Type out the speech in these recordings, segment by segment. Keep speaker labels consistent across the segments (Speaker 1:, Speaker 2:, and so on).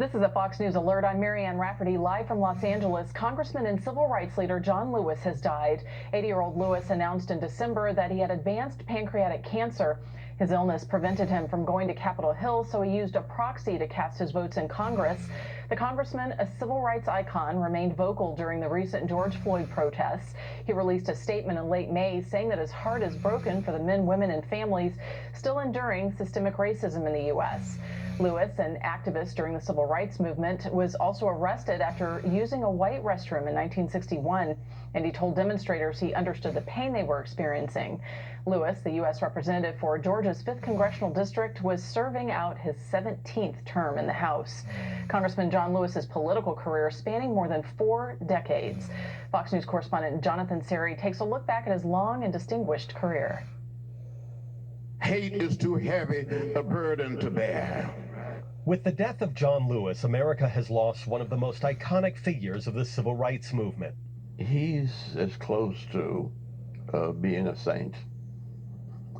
Speaker 1: This is a Fox News alert. I'm Marianne Rafferty, live from Los Angeles. Congressman and civil rights leader John Lewis has died. 80-year-old Lewis announced in December that he had advanced pancreatic cancer. His illness prevented him from going to Capitol Hill, so he used a proxy to cast his votes in Congress. The congressman, a civil rights icon, remained vocal during the recent George Floyd protests. He released a statement in late May saying that his heart is broken for the men, women, and families still enduring systemic racism in the U.S. Lewis, an activist during the civil rights movement, was also arrested after using a white restroom in 1961, and he told demonstrators he understood the pain they were experiencing. Lewis, the U.S. representative for Georgia's 5th Congressional District, was serving out his 17th term in the House. Congressman John Lewis's political career spanning more than 4 decades. Fox News correspondent Jonathan Seri takes a look back at his long and distinguished career.
Speaker 2: Hate is too heavy a burden to bear.
Speaker 3: With the death of John Lewis, America has lost one of the most iconic figures of the civil rights movement.
Speaker 2: He's as close to being a saint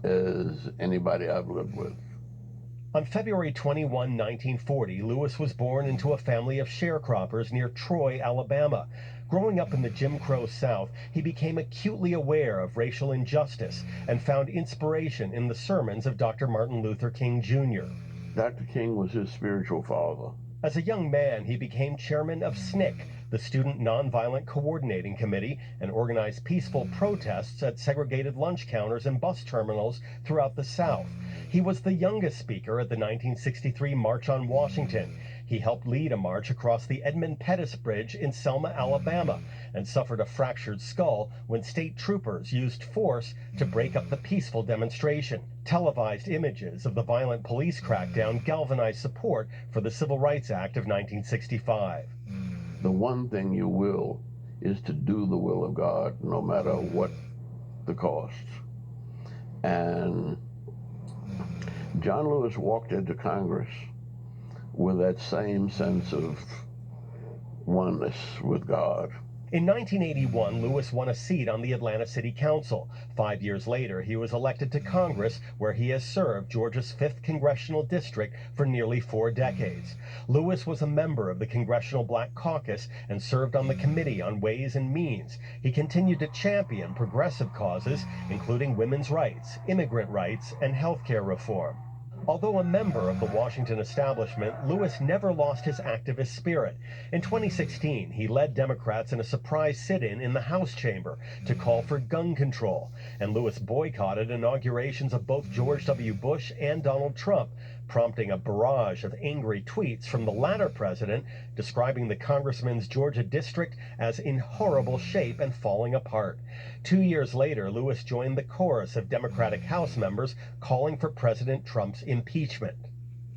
Speaker 2: as anybody I've lived with.
Speaker 3: On February 21, 1940, Lewis was born into a family of sharecroppers near Troy, Alabama. Growing up in the Jim Crow South, he became acutely aware of racial injustice and found inspiration in the sermons of Dr. Martin Luther King Jr.
Speaker 2: Dr. King was his spiritual father.
Speaker 3: As a young man, he became chairman of SNCC, the Student Nonviolent Coordinating Committee, and organized peaceful protests at segregated lunch counters and bus terminals throughout the South. He was the youngest speaker at the 1963 March on Washington. He helped lead a march across the Edmund Pettus Bridge in Selma, Alabama, and suffered a fractured skull when state troopers used force to break up the peaceful demonstration. Televised images of the violent police crackdown galvanized support for the Civil Rights Act of 1965.
Speaker 2: The one thing you will is to do the will of God, no matter what the cost. And John Lewis walked into Congress with that same sense of oneness with God.
Speaker 3: In 1981, Lewis won a seat on the Atlanta City Council. 5 years later, he was elected to Congress, where he has served Georgia's 5th Congressional District for nearly 4 decades. Lewis was a member of the Congressional Black Caucus and served on the Committee on Ways and Means. He continued to champion progressive causes, including women's rights, immigrant rights, and health care reform. Although a member of the Washington establishment, Lewis never lost his activist spirit. In 2016, he led Democrats in a surprise sit-in in the House chamber to call for gun control, and Lewis boycotted inaugurations of both George W. Bush and Donald Trump, prompting a barrage of angry tweets from the latter president describing the congressman's Georgia district as in horrible shape and falling apart. 2 years later, Lewis joined the chorus of Democratic House members calling for President Trump's impeachment.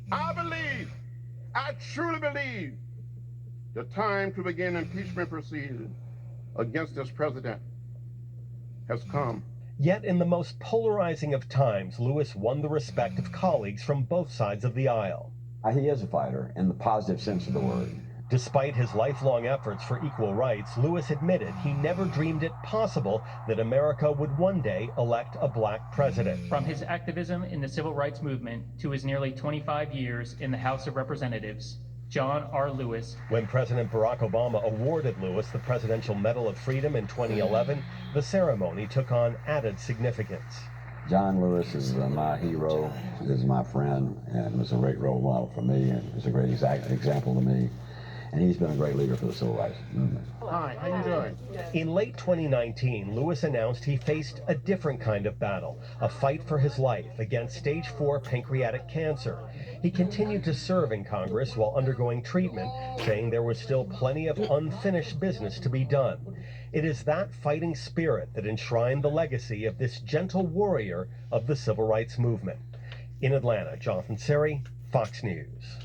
Speaker 4: I truly believe, the time to begin impeachment proceedings against this president has come.
Speaker 3: Yet in the most polarizing of times, Lewis won the respect of colleagues from both sides of the aisle.
Speaker 5: He is a fighter in the positive sense of the word.
Speaker 3: Despite his lifelong efforts for equal rights, Lewis admitted he never dreamed it possible that America would one day elect a black president.
Speaker 6: From his activism in the civil rights movement to his nearly 25 years in the House of Representatives, John R. Lewis.
Speaker 3: When President Barack Obama awarded Lewis the Presidential Medal of Freedom in 2011, the ceremony took on added significance.
Speaker 5: John Lewis is my hero, is my friend, and was a great role model for me, and is a great example to me. And he's been a great leader for the civil rights movement.
Speaker 4: Hi, how you doing?
Speaker 3: In late 2019, Lewis announced he faced a different kind of battle, a fight for his life against stage 4 pancreatic cancer. He continued to serve in Congress while undergoing treatment, saying there was still plenty of unfinished business to be done. It is that fighting spirit that enshrined the legacy of this gentle warrior of the civil rights movement. In Atlanta, Jonathan Seri, Fox News.